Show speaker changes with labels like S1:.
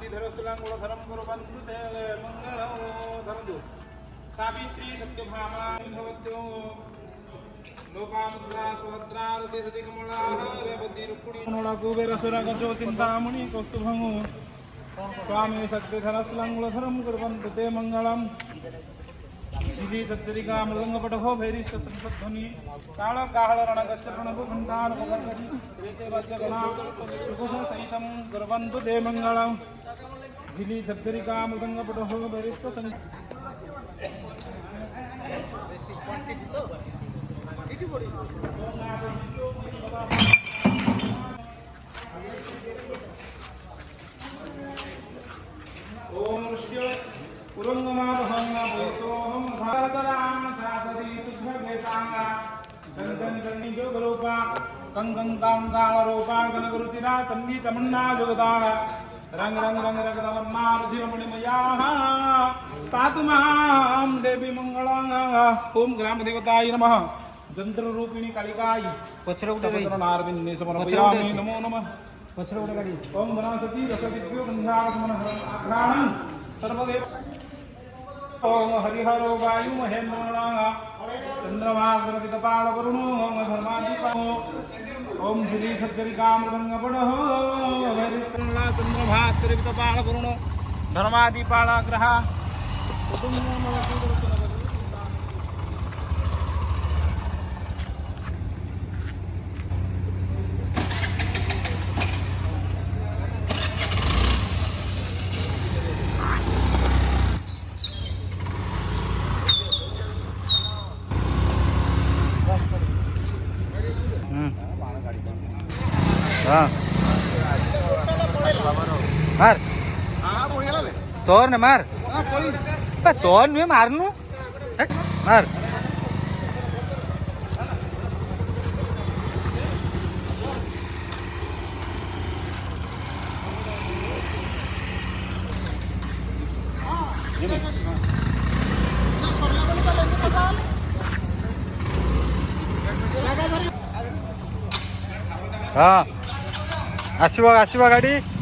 S1: धरस्तुलांगुलधरं कुर्वन्तु ते मङ्गलं धरन्तु सावित्री सत्यभामा भवत्यो लोकामुद्रा सुभद्रा रते सति कमला रेवती रुक्मिणी नोडा कुबेरसुरा गजो चिन्तामणि कौस्तुभं स्वामी सत्यधरस्तुलांगुलधरं कुर्वन्तु ते मङ्गलं श्री तत्रिका मृदंगपटहो भैरिश्च संपध्वनि ताल काहल रणगश्च प्रणभु घंटान रेते वज्रगणा सुकुश सहितं कुर्वन्तु ते मङ्गलं श्री तत्रिका मृदंगपटहो भैरिश्च ओम ऋष्यो पुरंगमाभंगा भूतोहम धातराम सासरी सुभगे सांगा चंदन चन्नी जोगरूपा कंगं कांगाल रूपा गणगुरुतिरा चन्नी चमन्ना जोगदान रंग रंग रंग रंग दवन्नारुधिरमणिमया पातुमां देवी मंगलां ओम ग्राम देवताय नमः जंत्र रूपिणी कालिकाय पच्छरनारविंदे समर्पयामि नमो नमः पच्छरगाडी ओम वनस्पति रसविद्यो गंधासमनः आघ्राणं सर्वदेव ओम हरिहरो वायु महेन्द्रणा चंद्रभास्करपितपाल वरुणो धर्माधिपो ओम श्री सज्जरिकामृदंगपणः वैरिसंला चंद्रभास्करपितपाल वरुणो धर्माधिपाल ग्रह
S2: मार तोर न मार तोर नुए मारनु मार हाँ आसब आसब गाड़ी